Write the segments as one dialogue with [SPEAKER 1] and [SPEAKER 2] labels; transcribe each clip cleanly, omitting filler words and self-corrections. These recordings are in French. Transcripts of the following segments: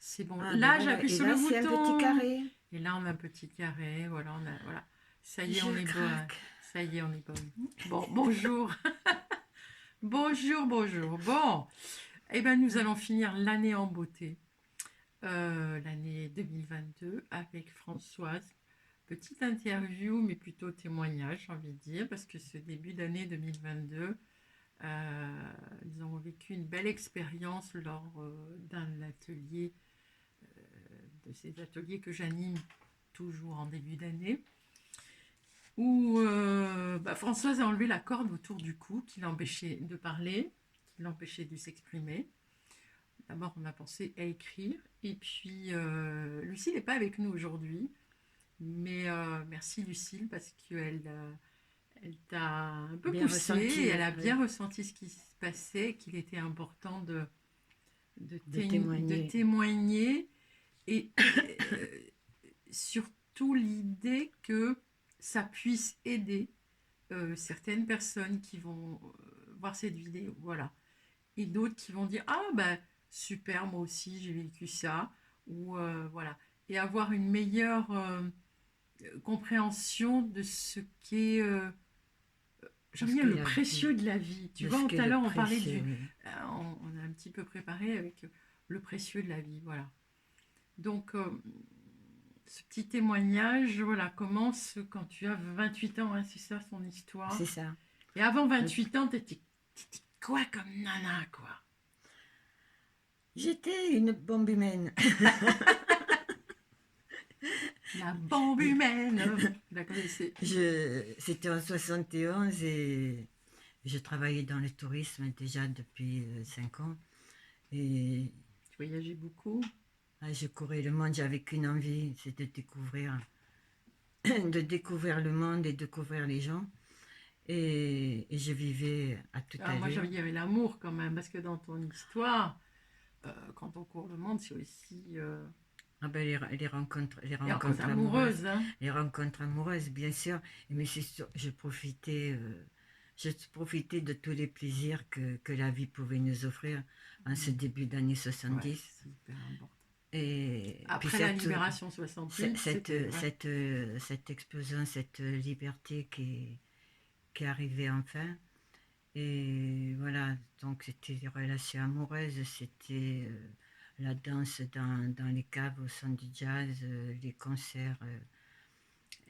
[SPEAKER 1] C'est bon.
[SPEAKER 2] Ah, ben
[SPEAKER 1] Là,
[SPEAKER 2] voilà.
[SPEAKER 1] j'appuie
[SPEAKER 2] Et
[SPEAKER 1] sur le
[SPEAKER 2] là, c'est un petit
[SPEAKER 1] bouton.
[SPEAKER 2] carré.
[SPEAKER 1] Et là, on a un petit carré. Voilà, voilà. Ça y est,
[SPEAKER 2] Je
[SPEAKER 1] on est bon.
[SPEAKER 2] craque.
[SPEAKER 1] Ça y est, on est bon. Bon, bonjour. Bonjour, bonjour. Bon, eh ben, nous allons finir l'année en beauté. L'année 2022 avec Françoise. Petite interview, mais plutôt témoignage, j'ai envie de dire, parce que ce début d'année 2022, ils ont vécu une belle expérience lors d'un atelier, de ces ateliers que j'anime toujours en début d'année, où Françoise a enlevé la corde autour du cou qui l'empêchait de parler, qui l'empêchait de s'exprimer. D'abord, on a pensé à écrire, et puis Lucie n'est pas avec nous aujourd'hui, mais merci Lucille parce qu'elle elle t'a un peu
[SPEAKER 2] Bien
[SPEAKER 1] poussé et
[SPEAKER 2] ressenti,
[SPEAKER 1] elle a
[SPEAKER 2] oui.
[SPEAKER 1] bien ressenti ce qui se passait, qu'il était important
[SPEAKER 2] De
[SPEAKER 1] de
[SPEAKER 2] témoigner.
[SPEAKER 1] témoigner et surtout l'idée que ça puisse aider certaines personnes qui vont voir cette vidéo, voilà, et d'autres qui vont dire ah bah super moi aussi j'ai vécu ça ou voilà et avoir une meilleure compréhension de ce qu'est j'ai
[SPEAKER 2] De
[SPEAKER 1] envie
[SPEAKER 2] ce
[SPEAKER 1] de dire
[SPEAKER 2] qu'est
[SPEAKER 1] le
[SPEAKER 2] la vie.
[SPEAKER 1] précieux de la vie. Tu
[SPEAKER 2] De
[SPEAKER 1] vois,
[SPEAKER 2] ce
[SPEAKER 1] tout
[SPEAKER 2] qu'est
[SPEAKER 1] à
[SPEAKER 2] le
[SPEAKER 1] l'heure on parlait
[SPEAKER 2] précieux,
[SPEAKER 1] du
[SPEAKER 2] oui.
[SPEAKER 1] on a un petit peu préparé avec le précieux de la vie, voilà. Donc ce petit témoignage voilà commence quand tu as 28 ans, hein, c'est ça son histoire.
[SPEAKER 2] C'est ça.
[SPEAKER 1] Et avant
[SPEAKER 2] Donc,
[SPEAKER 1] 28 ans, t'étais quoi comme nana quoi.
[SPEAKER 2] j'étais une bombe humaine.
[SPEAKER 1] La bombe humaine. La connaissez.
[SPEAKER 2] C'était en 71 et je travaillais dans le tourisme déjà depuis 5 ans. Et
[SPEAKER 1] Tu voyageais beaucoup.
[SPEAKER 2] je courais le monde, j'avais qu'une envie, c'était de découvrir le monde et de découvrir les gens. Et je vivais à toute
[SPEAKER 1] Alors moi
[SPEAKER 2] allure.
[SPEAKER 1] il y avait l'amour quand même parce que dans ton histoire, quand on court le monde, c'est aussi
[SPEAKER 2] Ah ben
[SPEAKER 1] les rencontres amoureuses. Hein.
[SPEAKER 2] les rencontres amoureuses, bien sûr. Mais c'est sûr, je profitais de tous les plaisirs que la vie pouvait nous offrir en ce début d'année
[SPEAKER 1] Ouais,
[SPEAKER 2] 70.
[SPEAKER 1] c'est hyper important.
[SPEAKER 2] Et puis
[SPEAKER 1] Après la libération 68, c'était ouais.
[SPEAKER 2] cette explosion, cette liberté qui est arrivée enfin. Et voilà, donc c'était des relations amoureuses, c'était la danse dans les caves au son du jazz, les concerts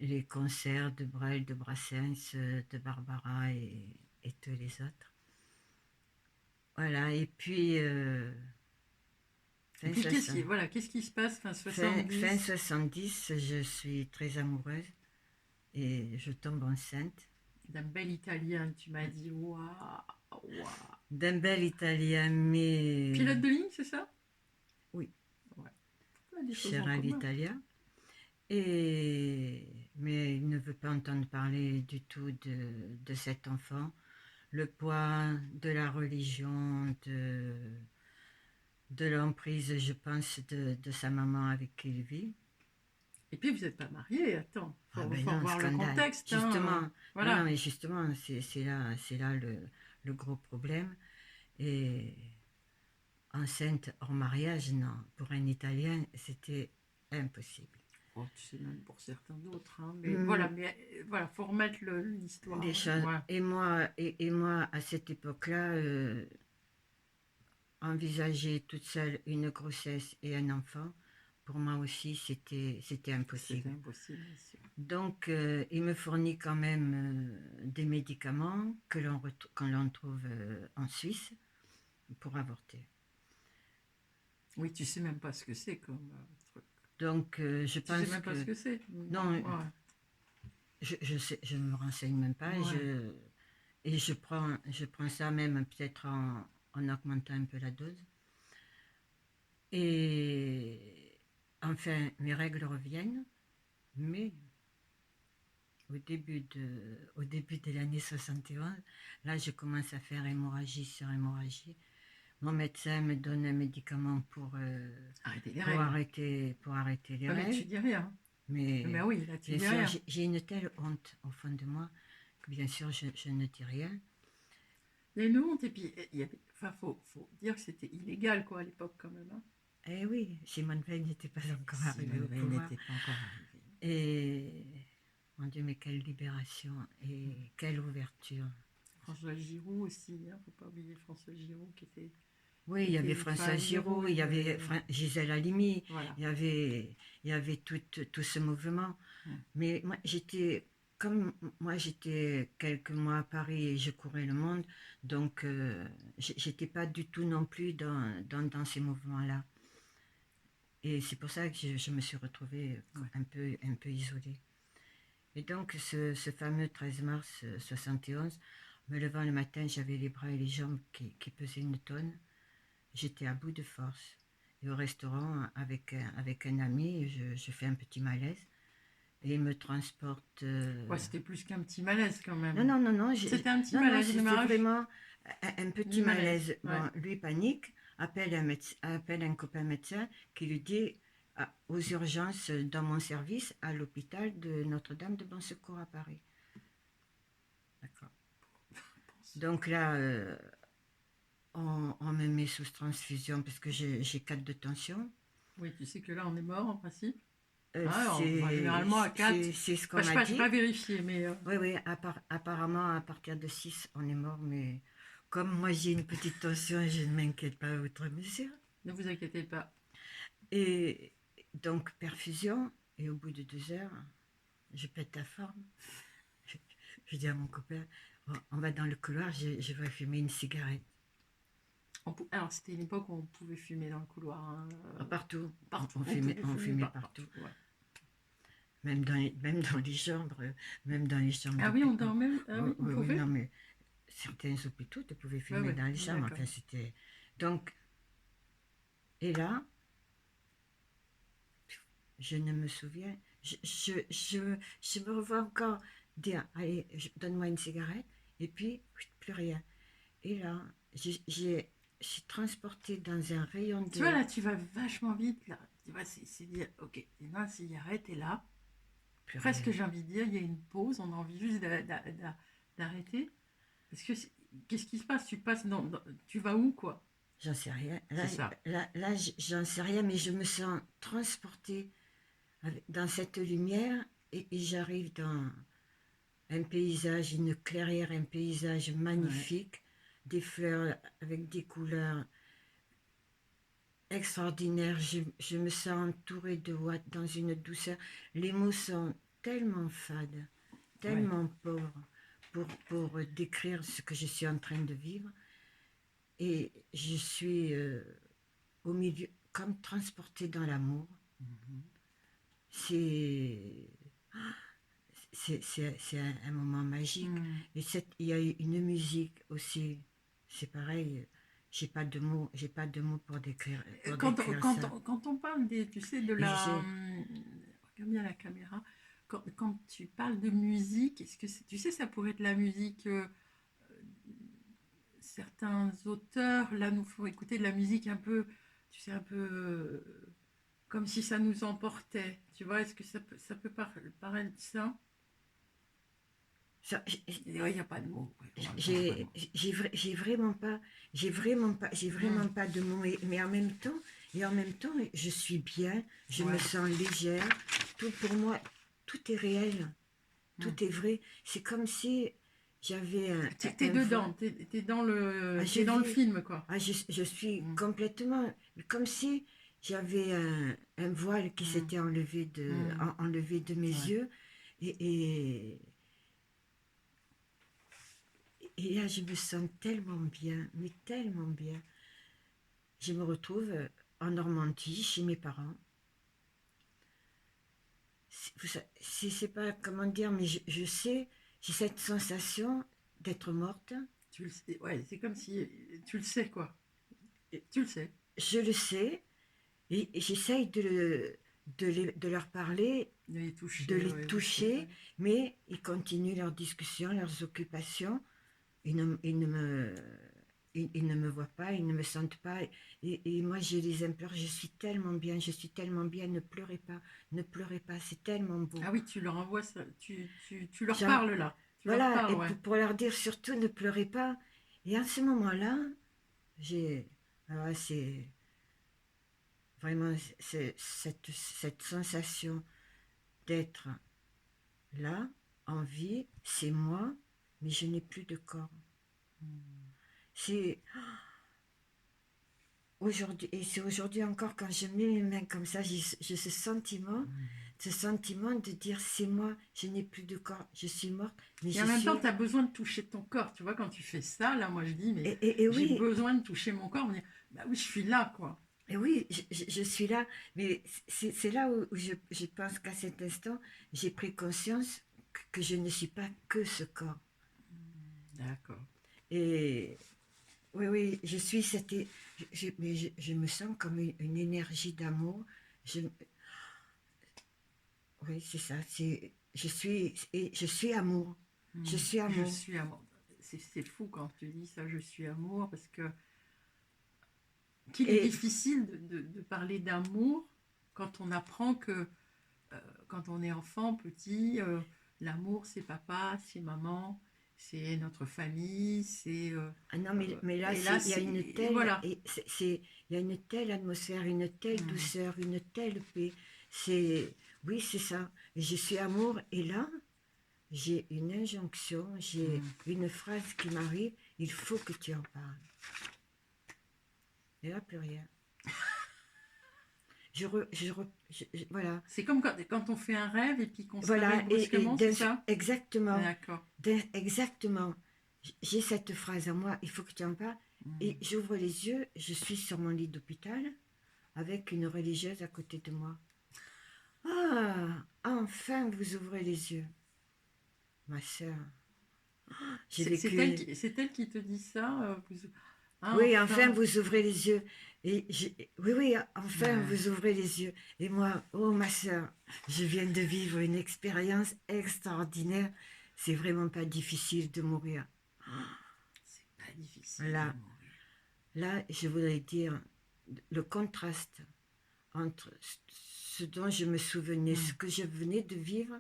[SPEAKER 2] de Brel, de Brassens, de Barbara et tous les autres. Voilà, et puis
[SPEAKER 1] Et
[SPEAKER 2] fin,
[SPEAKER 1] puis
[SPEAKER 2] soixante-
[SPEAKER 1] qu'est-ce qui se passe fin
[SPEAKER 2] fin
[SPEAKER 1] 70?
[SPEAKER 2] 70, je suis très amoureuse et je tombe enceinte
[SPEAKER 1] D'un bel italien, tu m'as dit waouh, waouh.
[SPEAKER 2] d'un bel Italien, mais
[SPEAKER 1] Pilote de ligne, c'est ça?
[SPEAKER 2] oui,
[SPEAKER 1] Ouais. On a des choses
[SPEAKER 2] cher
[SPEAKER 1] en
[SPEAKER 2] à
[SPEAKER 1] commun.
[SPEAKER 2] l'Italien. Mais il ne veut pas entendre parler du tout de cet enfant. Le poids de la religion, de l'emprise, je pense, de sa maman avec qui il vit.
[SPEAKER 1] Et puis vous n'êtes pas mariés, attends,
[SPEAKER 2] Ah ben
[SPEAKER 1] faut
[SPEAKER 2] non,
[SPEAKER 1] revoir le
[SPEAKER 2] scandale.
[SPEAKER 1] contexte, hein.
[SPEAKER 2] Justement, non,
[SPEAKER 1] Voilà.
[SPEAKER 2] mais justement, c'est là le gros problème. Et enceinte hors mariage, non. Pour un Italien, c'était impossible.
[SPEAKER 1] Oh, tu sais même pour certains d'autres, hein.
[SPEAKER 2] Hum,
[SPEAKER 1] Mais voilà, faut remettre l'histoire.
[SPEAKER 2] les choses.
[SPEAKER 1] Voilà.
[SPEAKER 2] Et moi, à cette époque-là, envisager toute seule une grossesse et un enfant, pour moi aussi, c'était
[SPEAKER 1] C'était
[SPEAKER 2] impossible.
[SPEAKER 1] impossible, bien sûr.
[SPEAKER 2] Donc, il me fournit quand même des médicaments que l'on trouve en Suisse pour avorter.
[SPEAKER 1] Oui, tu sais même pas ce que c'est comme truc.
[SPEAKER 2] Donc, je
[SPEAKER 1] Tu sais
[SPEAKER 2] pense
[SPEAKER 1] même pas ce
[SPEAKER 2] que...
[SPEAKER 1] que c'est.
[SPEAKER 2] Non,
[SPEAKER 1] Ouais.
[SPEAKER 2] je ne me renseigne même pas.
[SPEAKER 1] Ouais.
[SPEAKER 2] Et je prends ça même peut-être en augmentant un peu la dose. Et enfin, mes règles reviennent, mais au début de l'année 71, là, je commence à faire hémorragie sur hémorragie. Mon médecin me donne un médicament
[SPEAKER 1] Arrêtez les règles.
[SPEAKER 2] pour arrêter les
[SPEAKER 1] Ah, mais tu
[SPEAKER 2] règles.
[SPEAKER 1] dis rien. Mais
[SPEAKER 2] Mais
[SPEAKER 1] oui, là, tu
[SPEAKER 2] bien
[SPEAKER 1] dis
[SPEAKER 2] sûr,
[SPEAKER 1] rien.
[SPEAKER 2] j'ai une telle honte au fond de moi que bien sûr, je ne dis rien.
[SPEAKER 1] Il y a une honte, et puis, il y avait, enfin, faut dire que c'était illégal, quoi, à l'époque, quand même. Hein.
[SPEAKER 2] Eh oui, Simone Veil n'était pas encore arrivée
[SPEAKER 1] Simone
[SPEAKER 2] au
[SPEAKER 1] Veil
[SPEAKER 2] pouvoir.
[SPEAKER 1] n'était pas encore arrivée.
[SPEAKER 2] Et mon Dieu, mais quelle libération et quelle ouverture.
[SPEAKER 1] François Giroud aussi, il ne faut pas oublier François Giroud
[SPEAKER 2] Oui,
[SPEAKER 1] qui
[SPEAKER 2] il y
[SPEAKER 1] était
[SPEAKER 2] avait
[SPEAKER 1] une
[SPEAKER 2] François
[SPEAKER 1] femme
[SPEAKER 2] Giraud, il y avait
[SPEAKER 1] héroïne.
[SPEAKER 2] Gisèle Halimi,
[SPEAKER 1] Voilà.
[SPEAKER 2] il y avait tout ce mouvement.
[SPEAKER 1] Mm.
[SPEAKER 2] Mais moi, comme moi, j'étais quelques mois à Paris et je courais le monde, donc j'étais pas du tout non plus dans ces mouvements-là. Et c'est pour ça que je me suis retrouvée
[SPEAKER 1] Ouais.
[SPEAKER 2] un peu isolée. Et donc, ce fameux 13 mars 71, me levant le matin, j'avais les bras et les jambes qui pesaient une tonne. J'étais à bout de force. Et au restaurant, avec un ami, je fais un petit malaise. Et il me transporte.
[SPEAKER 1] Ouais, c'était plus qu'un petit malaise quand
[SPEAKER 2] Non,
[SPEAKER 1] même.
[SPEAKER 2] non, non, non,
[SPEAKER 1] C'était un petit
[SPEAKER 2] non,
[SPEAKER 1] malaise, le
[SPEAKER 2] c'était
[SPEAKER 1] démarrage
[SPEAKER 2] vraiment un petit
[SPEAKER 1] du malaise.
[SPEAKER 2] malaise.
[SPEAKER 1] Ouais.
[SPEAKER 2] Bon, lui panique, appelle un copain médecin qui lui dit aux urgences dans mon service à l'hôpital de Notre-Dame de Bon Secours à Paris. D'accord. Donc là, on me met sous transfusion parce que j'ai 4 de tension.
[SPEAKER 1] Oui, tu sais que là, on est mort en principe. Généralement à 4.
[SPEAKER 2] C'est ce qu'on
[SPEAKER 1] Enfin, je
[SPEAKER 2] m'a
[SPEAKER 1] sais pas, j'ai pas
[SPEAKER 2] dit.
[SPEAKER 1] vérifié, mais
[SPEAKER 2] Oui, oui, apparemment, à partir de 6, on est mort, mais comme moi j'ai une petite tension, je ne m'inquiète pas outre mesure.
[SPEAKER 1] ne vous inquiétez pas.
[SPEAKER 2] Et donc, perfusion, et au bout de 2 heures, je pète la forme. Je dis à mon copain, on va dans le couloir, je vais fumer une cigarette.
[SPEAKER 1] Alors, c'était une époque où on pouvait fumer dans le couloir. Hein.
[SPEAKER 2] Partout,
[SPEAKER 1] Partout.
[SPEAKER 2] on fumait partout.
[SPEAKER 1] Ouais.
[SPEAKER 2] Même dans les chambres, même dans les chambres
[SPEAKER 1] Ah oui, on
[SPEAKER 2] d'hôpital.
[SPEAKER 1] dormait. Ah oui, on
[SPEAKER 2] Oui,
[SPEAKER 1] pouvait.
[SPEAKER 2] non, mais certains hôpitaux, tu pouvais fumer dans les chambres.
[SPEAKER 1] D'accord.
[SPEAKER 2] Enfin, c'était. Donc, et là, je ne me souviens. Je me revois encore dire allez, donne-moi une cigarette, et puis plus rien. Et là, je suis transportée dans un rayon de.
[SPEAKER 1] Tu vois, là, tu vas vachement vite. Là. Tu vois, c'est dire, ok, une cigarette est là.
[SPEAKER 2] Plus
[SPEAKER 1] Presque,
[SPEAKER 2] rien.
[SPEAKER 1] j'ai envie de dire, il y a une pause. On a envie juste d'arrêter. Parce que qu'est-ce qui se passe? Tu passes tu vas où, quoi?
[SPEAKER 2] J'en sais rien.
[SPEAKER 1] C'est ça.
[SPEAKER 2] Là, j'en sais rien, mais je me sens transportée dans cette lumière et j'arrive dans un paysage, une clairière, un paysage magnifique, des fleurs avec des couleurs extraordinaires. Je me sens entourée de ouates dans une douceur. Les mots sont tellement fades, tellement pauvres pour décrire ce que je suis en train de vivre. Et je suis au milieu, comme transportée dans l'amour. C'est c'est un moment magique. Et il y a une musique aussi, c'est pareil. J'ai pas de mots pour décrire ça.
[SPEAKER 1] Quand on parle tu sais, de regarde bien la caméra. Quand tu parles de musique, est-ce que tu sais, ça pourrait être la musique. Certains auteurs, là, nous font écouter de la musique un peu, tu sais, un peu comme si ça nous emportait. Tu vois, est-ce que ça peut paraître ça? Il n'y a pas de mots.
[SPEAKER 2] J'ai vraiment pas, de mots, mais en même temps, je suis bien, je me sens légère. Tout pour moi, tout est réel, tout est vrai. C'est comme si j'avais
[SPEAKER 1] t'es dedans, t'es dans le, dans le film, quoi.
[SPEAKER 2] Je suis complètement, comme si j'avais un voile qui s'était enlevé de mes yeux et là, je me sens tellement bien, mais tellement bien. Je me retrouve en Normandie, chez mes parents. C'est pas comment dire, mais je sais, j'ai cette sensation d'être morte.
[SPEAKER 1] Tu le sais, ouais, c'est comme si tu le sais, quoi. Tu le sais.
[SPEAKER 2] Je le sais, et j'essaye de leur parler,
[SPEAKER 1] de les
[SPEAKER 2] toucher, mais ils continuent leurs discussions, leurs occupations. Ils ne me voient pas, ils ne me sentent pas. Et moi, je les implore, je suis tellement bien, ne pleurez pas, c'est tellement beau.
[SPEAKER 1] Ah oui, tu leur envoies ça, tu leur parles là.
[SPEAKER 2] Voilà, leur parles, et pour leur dire surtout, ne pleurez pas. Et à ce moment-là, vraiment, c'est cette sensation d'être là, en vie, c'est moi, mais je n'ai plus de corps. C'est aujourd'hui, et c'est aujourd'hui encore quand je mets mes mains comme ça, j'ai ce sentiment de dire c'est moi, je n'ai plus de corps, je suis morte, mais
[SPEAKER 1] Et
[SPEAKER 2] je
[SPEAKER 1] en même temps,
[SPEAKER 2] suis.
[SPEAKER 1] tu as besoin de toucher ton corps. Tu vois, quand tu fais ça, là, moi, je dis, mais
[SPEAKER 2] Et
[SPEAKER 1] j'ai
[SPEAKER 2] oui,
[SPEAKER 1] besoin de toucher mon corps. On dit, bah oui, je suis là, quoi.
[SPEAKER 2] et oui, je suis là, mais c'est là où je pense qu'à cet instant, j'ai pris conscience que je ne suis pas que ce corps.
[SPEAKER 1] D'accord.
[SPEAKER 2] Et oui, oui, je suis cette. Mais je me sens comme une énergie d'amour. Je, oui, c'est ça. Je suis amour. Je suis
[SPEAKER 1] Je
[SPEAKER 2] amour.
[SPEAKER 1] suis amour. C'est fou quand tu dis ça, je suis amour, parce que qu'il est
[SPEAKER 2] Et
[SPEAKER 1] difficile de parler d'amour quand on apprend que quand on est enfant, petit, l'amour, c'est papa, c'est maman, c'est notre famille, c'est...
[SPEAKER 2] ah non, mais là,
[SPEAKER 1] et là,
[SPEAKER 2] il y a une
[SPEAKER 1] c'est...
[SPEAKER 2] telle,
[SPEAKER 1] Voilà.
[SPEAKER 2] il y a une telle atmosphère, une telle
[SPEAKER 1] Mm.
[SPEAKER 2] douceur, une telle paix. Oui, c'est ça. Je suis amour. Et là, j'ai une injonction, j'ai
[SPEAKER 1] Mm.
[SPEAKER 2] une phrase qui m'arrive. Il faut que tu en parles. Et là, plus rien. Voilà.
[SPEAKER 1] C'est comme quand on fait un rêve et puis qu'on se réveille
[SPEAKER 2] Voilà,
[SPEAKER 1] brusquement, c'est ça?
[SPEAKER 2] exactement,
[SPEAKER 1] D'accord.
[SPEAKER 2] exactement. J'ai cette phrase à moi, il faut que tu en parles. Et
[SPEAKER 1] Mm.
[SPEAKER 2] j'ouvre les yeux, je suis sur mon lit d'hôpital avec une religieuse à côté de moi. Ah, enfin vous ouvrez les yeux, ma soeur. J'ai vécu.
[SPEAKER 1] C'est elle qui te dit ça Ah,
[SPEAKER 2] Oui, enfin
[SPEAKER 1] enfin.
[SPEAKER 2] vous ouvrez les yeux. Oui, oui, enfin
[SPEAKER 1] Ouais.
[SPEAKER 2] vous ouvrez les yeux. Et moi, oh ma soeur, je viens de vivre une expérience extraordinaire. C'est vraiment pas difficile de mourir.
[SPEAKER 1] C'est pas difficile de
[SPEAKER 2] Là,
[SPEAKER 1] mourir.
[SPEAKER 2] là, je voudrais dire le contraste entre ce dont je me souvenais, ce
[SPEAKER 1] Mm.
[SPEAKER 2] que je venais de vivre,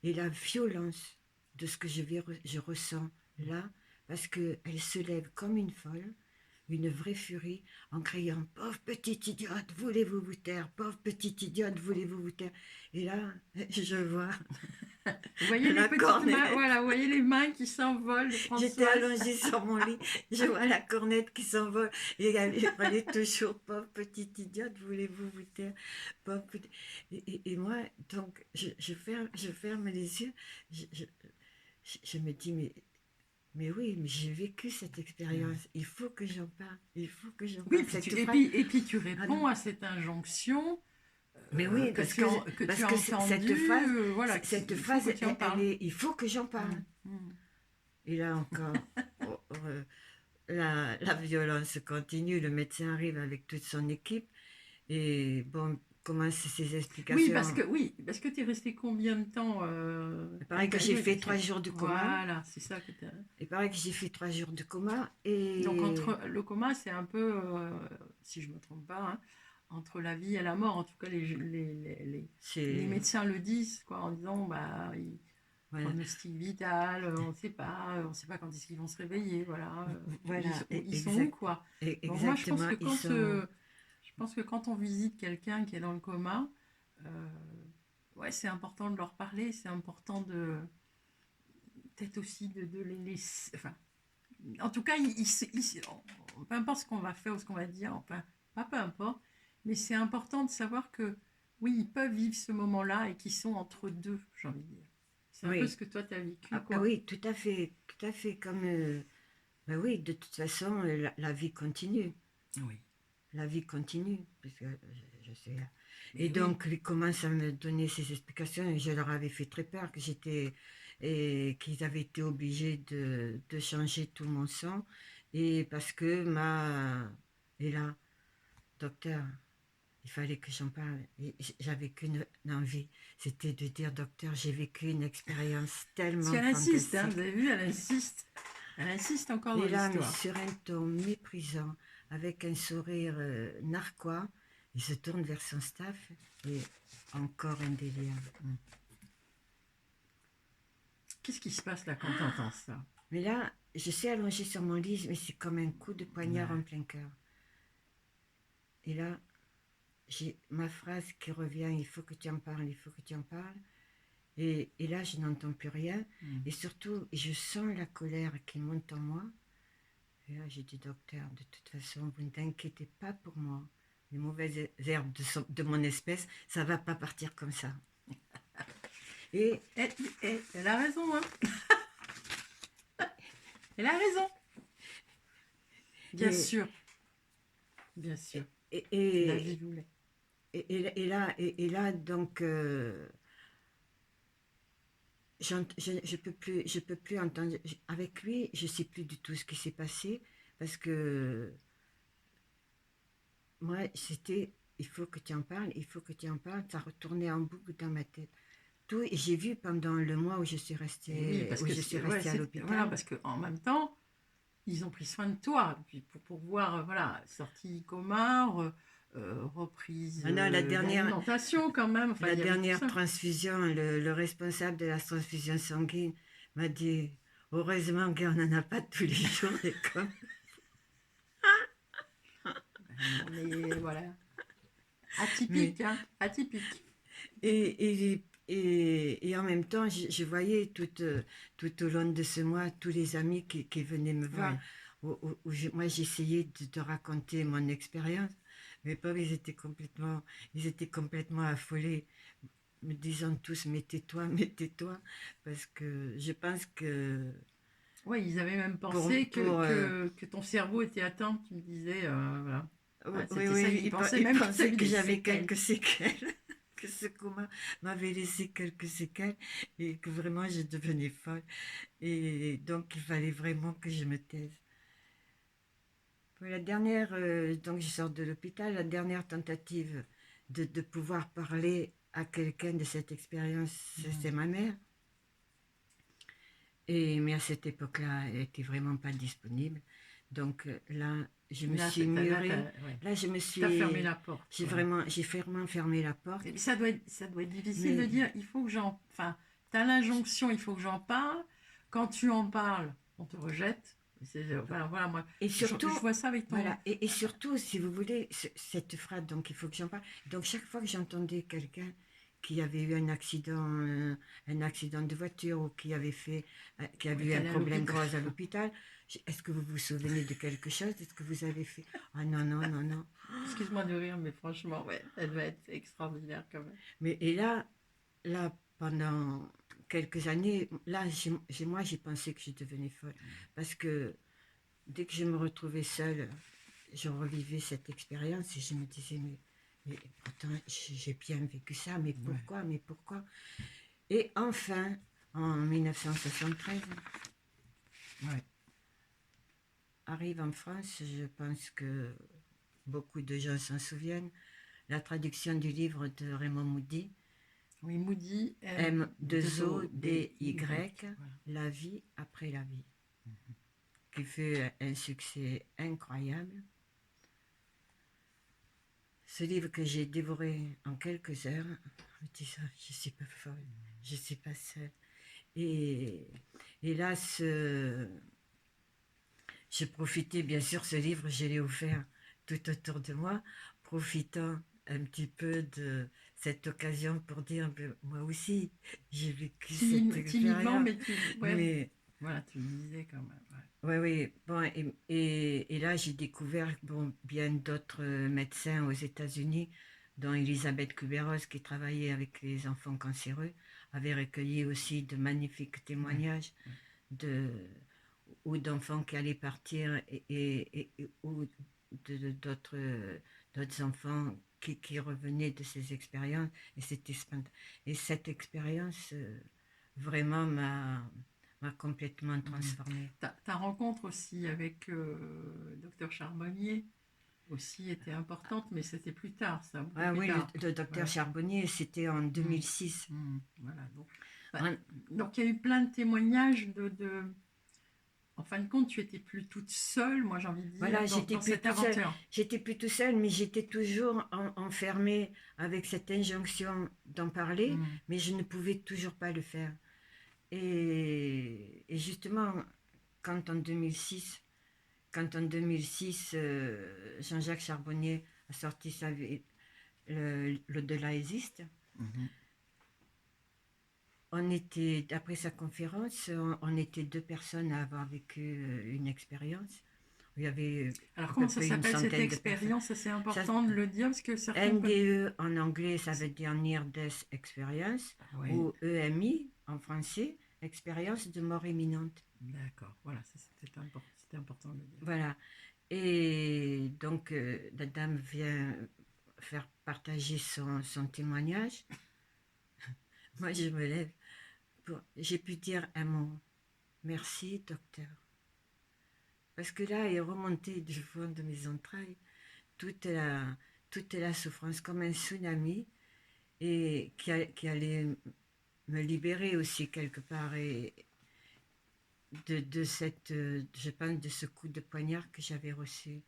[SPEAKER 2] et la violence de ce que je ressens là, parce qu'elle se lève comme une folle, une vraie furie, en criant pauvre petite idiote, voulez-vous vous taire, pauvre petite idiote, voulez-vous vous taire. Et là, je vois
[SPEAKER 1] Vous voyez les
[SPEAKER 2] la
[SPEAKER 1] petites mains,
[SPEAKER 2] cornette.
[SPEAKER 1] voilà, vous voyez les mains qui s'envolent de
[SPEAKER 2] J'étais
[SPEAKER 1] Françoise.
[SPEAKER 2] allongée sur mon lit, je vois la cornette qui s'envole et elle parlait toujours pauvre petite idiote, voulez-vous vous taire, pauvre petite. Et moi, donc, je ferme les yeux, je, je, je me dis, mais oui, mais j'ai vécu cette expérience, il faut que j'en parle, il faut que j'en
[SPEAKER 1] Oui,
[SPEAKER 2] parle.
[SPEAKER 1] puis
[SPEAKER 2] Cette phrase,
[SPEAKER 1] et puis tu
[SPEAKER 2] ah non,
[SPEAKER 1] réponds à cette injonction
[SPEAKER 2] mais oui,
[SPEAKER 1] que tu
[SPEAKER 2] parce
[SPEAKER 1] as
[SPEAKER 2] que
[SPEAKER 1] entendue, voilà,
[SPEAKER 2] cette
[SPEAKER 1] il faut
[SPEAKER 2] phrase,
[SPEAKER 1] que tu en
[SPEAKER 2] elle
[SPEAKER 1] parles.
[SPEAKER 2] est, il faut que j'en parle.
[SPEAKER 1] Mm, mm.
[SPEAKER 2] Et là encore, oh, la violence continue. Le médecin arrive avec toute son équipe et bon, commence ses explications.
[SPEAKER 1] Oui, parce que tu es resté combien de temps
[SPEAKER 2] Il paraît que j'ai
[SPEAKER 1] engagé
[SPEAKER 2] fait
[SPEAKER 1] parce que
[SPEAKER 2] 3 jours de coma.
[SPEAKER 1] voilà, c'est ça que tu as...
[SPEAKER 2] Il paraît que j'ai fait 3 jours de coma
[SPEAKER 1] Donc
[SPEAKER 2] et
[SPEAKER 1] entre le coma, c'est un peu, si je me trompe pas, hein, entre la vie et la mort. En tout cas, les
[SPEAKER 2] c'est
[SPEAKER 1] médecins le disent, quoi, en disant, bah,
[SPEAKER 2] voilà,
[SPEAKER 1] pronostic vital, on sait pas quand est-ce qu'ils vont se réveiller, voilà,
[SPEAKER 2] voilà,
[SPEAKER 1] ils sont où, quoi. Donc moi, je pense
[SPEAKER 2] exactement.
[SPEAKER 1] que
[SPEAKER 2] Ils sont.
[SPEAKER 1] quand on visite quelqu'un qui est dans le coma, euh, ouais, c'est important de leur parler, c'est important de peut-être aussi de les, enfin, en tout cas, peu importe ce qu'on va faire ou ce qu'on va dire, enfin, pas peu importe, mais c'est important de savoir que oui, ils peuvent vivre ce moment-là et qu'ils sont entre deux, j'ai envie de dire. C'est un peu ce
[SPEAKER 2] Oui,
[SPEAKER 1] que toi, tu as vécu,
[SPEAKER 2] ah, ah
[SPEAKER 1] quoi.
[SPEAKER 2] oui, tout à fait. Comme, ben oui, de toute façon, la vie continue.
[SPEAKER 1] Oui.
[SPEAKER 2] La vie continue, puisque je sais. Et
[SPEAKER 1] Mais oui.
[SPEAKER 2] donc, ils commencent à me donner ces explications, et je leur avais fait très peur que j'étais et qu'ils avaient été obligés de changer tout mon sang, et parce que et là, docteur, il fallait que j'en parle. Et j'avais qu'une envie, c'était de dire, docteur, j'ai vécu une expérience
[SPEAKER 1] Parce
[SPEAKER 2] tellement
[SPEAKER 1] qu'elle insiste, hein, vous
[SPEAKER 2] fantastique.
[SPEAKER 1] avez vu, elle insiste. Elle insiste encore dans
[SPEAKER 2] Et là, mais
[SPEAKER 1] l'histoire.
[SPEAKER 2] sur un ton méprisant, avec un sourire narquois, il se tourne vers son staff et encore un délire.
[SPEAKER 1] Qu'est-ce qui se passe là quand tu entends ça?
[SPEAKER 2] Mais là, je suis allongée sur mon lit, mais c'est comme un coup de poignard
[SPEAKER 1] Ouais.
[SPEAKER 2] en plein cœur. Et là, j'ai ma phrase qui revient, il faut que tu en parles, il faut que tu en parles. Et là, je n'entends plus rien. Et surtout, je sens la colère qui monte en moi. Et là, j'ai dit, docteur, de toute façon, vous ne t'inquiétez pas pour moi. Les mauvaises herbes de mon espèce, ça ne va pas partir comme ça. Et
[SPEAKER 1] Elle a raison, hein. Elle a raison. Bien
[SPEAKER 2] Et-
[SPEAKER 1] sûr. Bien sûr.
[SPEAKER 2] et,
[SPEAKER 1] La vie voulait.
[SPEAKER 2] et là, donc, je peux plus entendre. Avec lui, je ne sais plus du tout ce qui s'est passé parce que moi, c'était, il faut que tu en parles, il faut que tu en parles. Ça retournait en boucle dans ma tête. Tout, et j'ai vu pendant le mois où je suis restée,
[SPEAKER 1] Oui, parce que
[SPEAKER 2] à l'hôpital.
[SPEAKER 1] voilà, parce qu'en même temps, ils ont pris soin de toi. Puis pour voir, voilà, sortie coma, reprise
[SPEAKER 2] Ah non,
[SPEAKER 1] d'alimentation quand même. Enfin,
[SPEAKER 2] la
[SPEAKER 1] il y avait tout
[SPEAKER 2] dernière
[SPEAKER 1] ça.
[SPEAKER 2] transfusion, le responsable de la transfusion sanguine m'a dit, heureusement qu'on n'en a pas tous les jours.
[SPEAKER 1] Non, mais voilà.
[SPEAKER 2] Mais,
[SPEAKER 1] Atypique, hein, atypique.
[SPEAKER 2] et en même temps, je voyais tout au long de ce mois tous les amis qui venaient me voir.
[SPEAKER 1] Ouais.
[SPEAKER 2] Moi, j'essayais de raconter mon expérience. Mes pauvres, ils étaient complètement affolés, me disant tous, mais tais-toi, mais tais-toi. Parce que je pense que
[SPEAKER 1] Ouais, ils avaient même
[SPEAKER 2] pour,
[SPEAKER 1] pensé
[SPEAKER 2] pour,
[SPEAKER 1] que ton cerveau était atteint. Tu me disais, voilà. Ouais,
[SPEAKER 2] oui,
[SPEAKER 1] c'était ça,
[SPEAKER 2] oui,
[SPEAKER 1] ils pensaient
[SPEAKER 2] ils
[SPEAKER 1] même que tu
[SPEAKER 2] pensaient
[SPEAKER 1] avais
[SPEAKER 2] que
[SPEAKER 1] des
[SPEAKER 2] j'avais
[SPEAKER 1] séquelles.
[SPEAKER 2] quelques séquelles, que ce coma m'avait laissé quelques séquelles et que vraiment je devenais folle. Et donc il fallait vraiment que je me taise. Pour la dernière, donc je sors de l'hôpital, la dernière tentative de pouvoir parler à quelqu'un de cette expérience, c'est ma mère. Mais à cette époque-là, elle n'était vraiment pas disponible. Donc là, je me
[SPEAKER 1] Là,
[SPEAKER 2] suis murée.
[SPEAKER 1] ouais.
[SPEAKER 2] Là,
[SPEAKER 1] T'as fermé la porte, quoi.
[SPEAKER 2] j'ai vraiment fermé la porte.
[SPEAKER 1] Et ça doit être difficile de
[SPEAKER 2] Mais
[SPEAKER 1] dire, il faut que j'en... Enfin, t'as l'injonction, il faut que j'en parle. Quand tu en parles, on te rejette. Voilà, voilà, moi,
[SPEAKER 2] et surtout,
[SPEAKER 1] je vois ça avec ton...
[SPEAKER 2] voilà, et surtout, si vous voulez, cette phrase, donc il faut que j'en parle. Donc chaque fois que j'entendais quelqu'un qui avait eu un accident de voiture ou qui avait
[SPEAKER 1] Ouais,
[SPEAKER 2] eu un
[SPEAKER 1] t'allais à
[SPEAKER 2] problème
[SPEAKER 1] l'hôpital.
[SPEAKER 2] gros à l'hôpital, est-ce que vous vous souvenez de quelque chose? Est-ce que vous avez fait? Ah non, non, non, non.
[SPEAKER 1] Excuse-moi de rire, mais franchement, ouais, elle doit être extraordinaire quand même.
[SPEAKER 2] Mais et là, pendant quelques années, là, moi, j'ai pensé que je devenais folle. Parce que dès que je me retrouvais seule, je revivais cette expérience et je me disais, mais pourtant, j'ai bien vécu ça, mais pourquoi, mais pourquoi? Et enfin, en 1973,
[SPEAKER 1] Ouais.
[SPEAKER 2] arrive en France, je pense que beaucoup de gens s'en souviennent, la traduction du livre de Raymond Moody,
[SPEAKER 1] Oui, Moody,
[SPEAKER 2] M2ODY,
[SPEAKER 1] Voilà.
[SPEAKER 2] La vie après la vie, qui fait un succès incroyable. Ce livre que j'ai dévoré en quelques heures, me disant, je ne suis pas folle, je ne suis pas seule. Et là, j'ai profité, bien sûr, ce livre, je l'ai offert tout autour de moi, profitant un petit peu de cette occasion pour dire, moi aussi, j'ai vécu cette
[SPEAKER 1] Timidement,
[SPEAKER 2] expérience.
[SPEAKER 1] mais ouais,
[SPEAKER 2] Mais
[SPEAKER 1] voilà, tu le disais quand même.
[SPEAKER 2] oui, oui. Bon, et là, j'ai découvert bien d'autres médecins aux États-Unis, dont Elisabeth Kubler-Ross, qui travaillait avec les enfants cancéreux, avait recueilli aussi de magnifiques témoignages de, ou d'enfants qui allaient partir ou d'autres enfants qui revenaient de ces expériences. Et cette expérience, vraiment m'a complètement transformée.
[SPEAKER 1] Ta rencontre aussi avec docteur Charbonnier aussi était importante, mais c'était plus tard, ça, beaucoup
[SPEAKER 2] Ah
[SPEAKER 1] plus
[SPEAKER 2] oui,
[SPEAKER 1] tard.
[SPEAKER 2] le docteur Charbonnier, c'était en 2006.
[SPEAKER 1] Voilà, donc il y a eu plein de témoignages En fin de compte, tu étais plus toute seule, moi j'ai envie de dire,
[SPEAKER 2] Voilà,
[SPEAKER 1] dans cette aventure.
[SPEAKER 2] j'étais plus tout seul, mais j'étais toujours enfermée avec cette injonction d'en parler, mais je ne pouvais toujours pas le faire. Et justement, quand en 2006, Jean-Jacques Charbonnier a sorti l'au-delà existe.
[SPEAKER 1] Mhm.
[SPEAKER 2] On était, d'après sa conférence, on était 2 personnes à avoir vécu une expérience. Il y avait
[SPEAKER 1] Alors,
[SPEAKER 2] à peu
[SPEAKER 1] comment ça
[SPEAKER 2] près une
[SPEAKER 1] s'appelle cette
[SPEAKER 2] centaine de personnes.
[SPEAKER 1] expérience? Ça, c'est
[SPEAKER 2] Ça,
[SPEAKER 1] important de le dire parce que certains peuvent.
[SPEAKER 2] NDE en anglais, ça veut dire Near Death Experience,
[SPEAKER 1] Oui,
[SPEAKER 2] ou EMI en français, expérience de mort imminente.
[SPEAKER 1] d'accord. Voilà, ça, c'était important de le dire.
[SPEAKER 2] Voilà. Et donc, la dame vient faire partager son témoignage. Moi, je me lève. J'ai pu dire un mot. Merci, docteur. Parce que là est remontée du fond de mes entrailles toute la, toute la souffrance comme un tsunami et qui allait me libérer aussi quelque part et de cette, je pense, de ce coup de poignard que j'avais reçu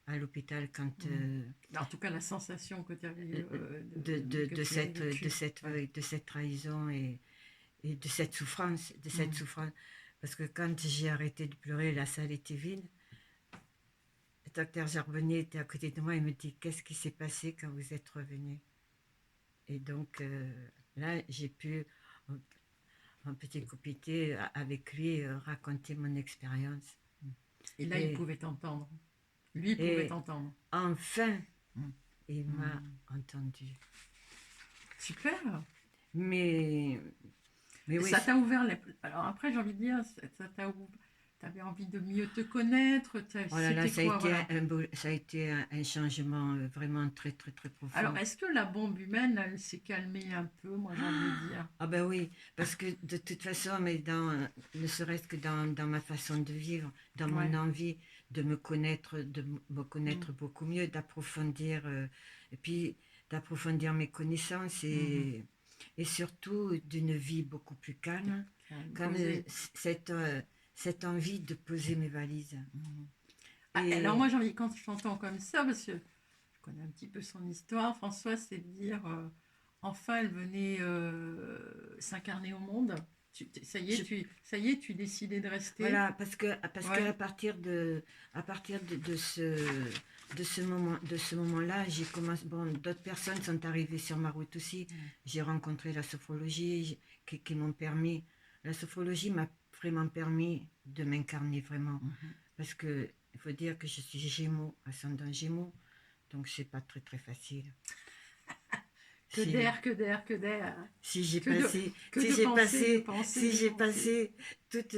[SPEAKER 2] à l'hôpital quand
[SPEAKER 1] En tout cas, la sensation que tu avais que
[SPEAKER 2] de
[SPEAKER 1] tu avais vécue. Ouais.
[SPEAKER 2] de cette trahison et de cette souffrance, Parce que quand j'ai arrêté de pleurer, la salle était vide. Le docteur Gerbonnier était à côté de moi et me dit qu'est-ce qui s'est passé quand vous êtes revenu. Et donc là, j'ai pu en petit comité avec lui raconter mon expérience.
[SPEAKER 1] Et là, il
[SPEAKER 2] Et,
[SPEAKER 1] pouvait t'entendre. Lui, il pouvait
[SPEAKER 2] et
[SPEAKER 1] t'entendre.
[SPEAKER 2] enfin,
[SPEAKER 1] Mm.
[SPEAKER 2] il m'a
[SPEAKER 1] Mm.
[SPEAKER 2] entendu.
[SPEAKER 1] Super.
[SPEAKER 2] Mais, mais
[SPEAKER 1] Et
[SPEAKER 2] oui,
[SPEAKER 1] ça t'a ouvert les. Alors après, j'ai envie de dire, ça t'a ouvert. T'avais envie de mieux te connaître.
[SPEAKER 2] oh là là,
[SPEAKER 1] C'était quoi, voilà.
[SPEAKER 2] ça a été un changement vraiment très, très, très
[SPEAKER 1] Alors,
[SPEAKER 2] profond.
[SPEAKER 1] est-ce que la bombe humaine, elle s'est calmée un peu, moi j'ai envie de dire.
[SPEAKER 2] Ah ben oui, parce que de toute façon, mais ne serait-ce que dans ma façon de vivre, dans mon
[SPEAKER 1] Ouais.
[SPEAKER 2] envie de me
[SPEAKER 1] Mm.
[SPEAKER 2] connaître beaucoup mieux, d'approfondir, et puis d'approfondir mes connaissances
[SPEAKER 1] Mhm.
[SPEAKER 2] et surtout d'une vie beaucoup plus calme, comme
[SPEAKER 1] Posé.
[SPEAKER 2] cette envie de poser mes valises.
[SPEAKER 1] Mhm. Ah, alors moi
[SPEAKER 2] Et
[SPEAKER 1] j'ai envie, quand je t'entends comme ça, parce que je connais un petit peu son histoire, François, c'est de dire, enfin elle venait s'incarner au monde.
[SPEAKER 2] je
[SPEAKER 1] Ça y est, tu décidais de rester.
[SPEAKER 2] Voilà, parce
[SPEAKER 1] Ouais.
[SPEAKER 2] qu'à partir de ce moment-là, j'ai commencé. Bon, d'autres personnes sont arrivées sur ma route aussi.
[SPEAKER 1] Mm.
[SPEAKER 2] J'ai rencontré la sophrologie qui m'ont permis. La sophrologie m'a vraiment permis de m'incarner vraiment,
[SPEAKER 1] Mhm.
[SPEAKER 2] parce que il faut dire que je suis Gémeaux, ascendant Gémeaux, donc c'est pas très très facile.
[SPEAKER 1] Que
[SPEAKER 2] Si
[SPEAKER 1] d'air, que d'air, que d'air.
[SPEAKER 2] si j'ai
[SPEAKER 1] Que de,
[SPEAKER 2] passé,
[SPEAKER 1] que de pensées, de pensées,
[SPEAKER 2] si
[SPEAKER 1] de
[SPEAKER 2] j'ai
[SPEAKER 1] pensées.
[SPEAKER 2] passé toute,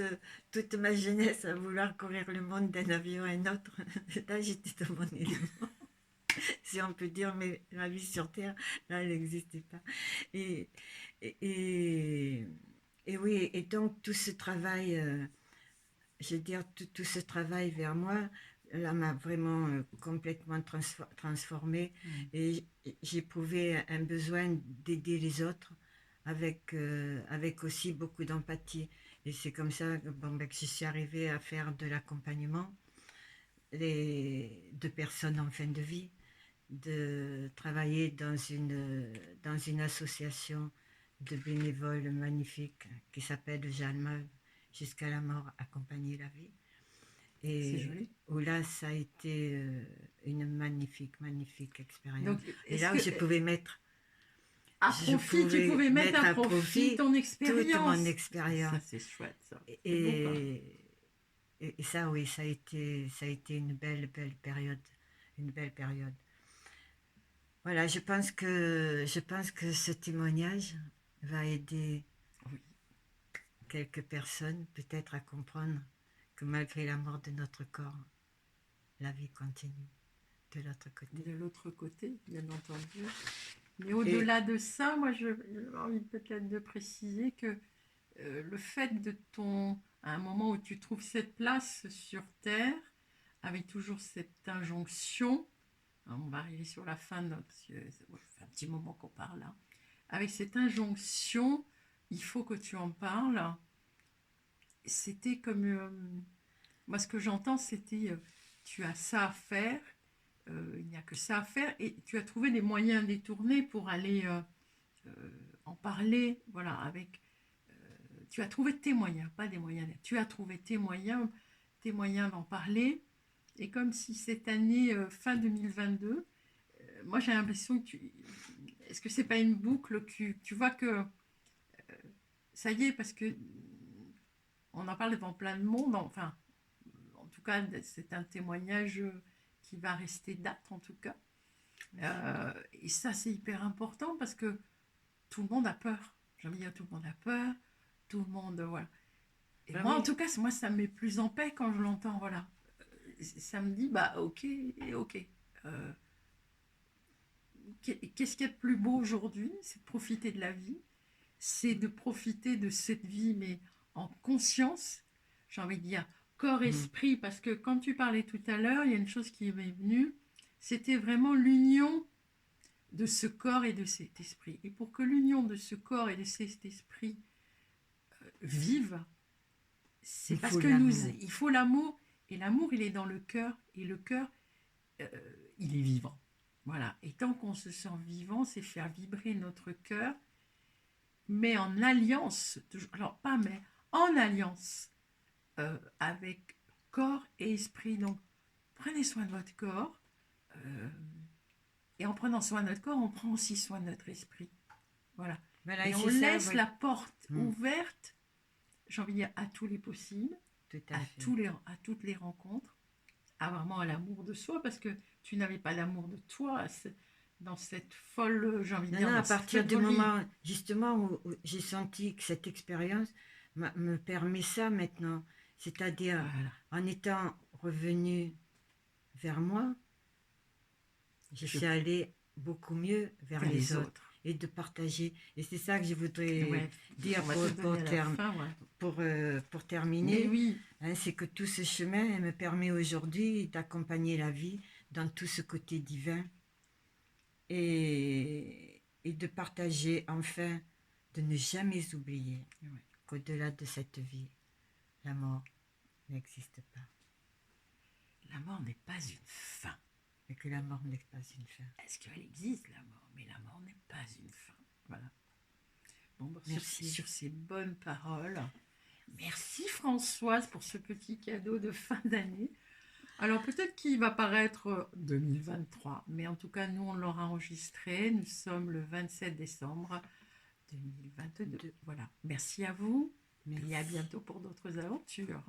[SPEAKER 2] toute ma jeunesse à vouloir courir le monde d'un avion à un autre, là j'étais dans mon élément, si on peut dire, mais la vie sur Terre, là elle n'existait pas. Et, et, et, et oui, et donc tout ce travail, je veux dire, tout ce travail vers moi, là m'a vraiment complètement transformée
[SPEAKER 1] Mm.
[SPEAKER 2] et j'éprouvais un besoin d'aider les autres avec aussi beaucoup d'empathie. Et c'est comme ça bon, ben, que je suis arrivée à faire de l'accompagnement de personnes en fin de vie, de travailler dans une association de bénévoles magnifiques qui s'appelle Jalmal, jusqu'à la mort, accompagner la vie.
[SPEAKER 1] C'est
[SPEAKER 2] Et
[SPEAKER 1] joli.
[SPEAKER 2] où là, ça a été une magnifique, magnifique expérience.
[SPEAKER 1] Donc,
[SPEAKER 2] Et
[SPEAKER 1] est-ce
[SPEAKER 2] là
[SPEAKER 1] que
[SPEAKER 2] où
[SPEAKER 1] à
[SPEAKER 2] je
[SPEAKER 1] profit, tu
[SPEAKER 2] pouvais
[SPEAKER 1] pouvais mettre
[SPEAKER 2] mettre
[SPEAKER 1] à
[SPEAKER 2] à
[SPEAKER 1] profit
[SPEAKER 2] profit
[SPEAKER 1] ton
[SPEAKER 2] toute mon
[SPEAKER 1] expérience. Ça,
[SPEAKER 2] expérience.
[SPEAKER 1] c'est chouette, ça. C'est beau, quoi.
[SPEAKER 2] Et, et ça, oui, ça a été une belle, belle période. Une belle période. Voilà, je pense que ce témoignage va aider
[SPEAKER 1] Oui.
[SPEAKER 2] quelques personnes peut-être à comprendre que malgré la mort de notre corps, la vie continue de l'autre côté.
[SPEAKER 1] De l'autre côté, bien entendu. Mais
[SPEAKER 2] Et
[SPEAKER 1] au-delà de ça, moi, j'ai envie peut-être de préciser que le fait de ton, à un moment où tu trouves cette place sur Terre, avec toujours cette injonction, hein, on va arriver sur la fin de notre, parce que ça fait un petit moment qu'on parle là, avec cette injonction, il faut que tu en parles. C'était comme, moi ce que j'entends, c'était, tu as ça à faire, il n'y a que ça à faire, et tu as trouvé des moyens détournés pour aller en parler, voilà, avec tu as trouvé tes moyens, pas des moyens, tu as trouvé tes moyens d'en parler. Et comme si cette année, fin 2022, moi j'ai l'impression que tu... Est-ce que c'est pas une boucle que tu vois que ça y est, parce que on en parle devant plein de monde, enfin, en tout cas, c'est un témoignage qui va rester date, en tout cas. Et ça, c'est hyper important parce que tout le monde a peur. J'ai envie de dire, tout le monde a peur, tout le monde, voilà. Et
[SPEAKER 2] Ben
[SPEAKER 1] moi, en
[SPEAKER 2] oui,
[SPEAKER 1] tout cas, moi, ça me met plus en paix quand je l'entends, voilà. Ça me dit, bah, ok, ok. Euh, Qu'est-ce qu'il y a de plus beau aujourd'hui? C'est de profiter de la vie, c'est de profiter de cette vie, mais en conscience, j'ai envie de dire
[SPEAKER 2] mm,
[SPEAKER 1] corps-esprit, parce que quand tu parlais tout à l'heure, il y a une chose qui m'est venue, c'était vraiment l'union de ce corps et de cet esprit. Et pour que l'union de ce corps et de cet esprit vive, c'est
[SPEAKER 2] il
[SPEAKER 1] parce
[SPEAKER 2] faut
[SPEAKER 1] que
[SPEAKER 2] l'amour.
[SPEAKER 1] il faut l'amour, et l'amour, il est dans le cœur, et le cœur, euh, il est vivant. Voilà. Et tant qu'on se sent vivant, c'est faire vibrer notre cœur, mais en alliance, alors pas mais, en alliance avec corps et esprit. Donc, prenez soin de votre corps, euh, et en prenant soin de notre corps, on prend aussi soin de notre esprit. Voilà.
[SPEAKER 2] Voilà, et
[SPEAKER 1] Et on
[SPEAKER 2] c'est ça,
[SPEAKER 1] laisse
[SPEAKER 2] ouais.
[SPEAKER 1] la porte
[SPEAKER 2] Mm,
[SPEAKER 1] ouverte, j'ai envie de dire, à tous les possibles,
[SPEAKER 2] tout à fait.
[SPEAKER 1] à toutes les rencontres, à vraiment à l'amour de soi, parce que tu n'avais pas d'amour de toi dans cette folle, j'ai envie de
[SPEAKER 2] Non,
[SPEAKER 1] dire,
[SPEAKER 2] non, à
[SPEAKER 1] dans cette
[SPEAKER 2] partir
[SPEAKER 1] folle
[SPEAKER 2] du
[SPEAKER 1] vie.
[SPEAKER 2] moment, justement, où j'ai senti que cette expérience me permet ça maintenant, c'est-à-dire
[SPEAKER 1] Voilà,
[SPEAKER 2] en étant revenu vers moi, je
[SPEAKER 1] je,
[SPEAKER 2] sais aller beaucoup mieux vers
[SPEAKER 1] vers
[SPEAKER 2] les
[SPEAKER 1] les
[SPEAKER 2] autres
[SPEAKER 1] autres.
[SPEAKER 2] et de partager. Et c'est ça que je voudrais
[SPEAKER 1] Ouais,
[SPEAKER 2] dire
[SPEAKER 1] on va te donner à la fin, ouais.
[SPEAKER 2] pour
[SPEAKER 1] Mais
[SPEAKER 2] terminer,
[SPEAKER 1] oui,
[SPEAKER 2] hein, c'est que tout ce chemin me permet aujourd'hui d'accompagner la vie dans tout ce côté divin et de partager enfin, de ne jamais oublier
[SPEAKER 1] ouais.
[SPEAKER 2] qu'au-delà de cette vie, la mort n'existe pas
[SPEAKER 1] La mort n'est pas une fin.
[SPEAKER 2] et que la mort n'est pas une fin.
[SPEAKER 1] Est-ce qu'elle existe, la mort? Mais la mort n'est pas une fin. Voilà. Bon, bah,
[SPEAKER 2] Merci.
[SPEAKER 1] sur ces bonnes paroles, merci Françoise pour ce petit cadeau de fin d'année. Alors peut-être qu'il va paraître 2023, mais en tout cas nous on l'aura enregistré. Nous sommes le 27 décembre 2022.
[SPEAKER 2] De...
[SPEAKER 1] Voilà. Merci à vous et à
[SPEAKER 2] Merci.
[SPEAKER 1] bientôt pour d'autres aventures.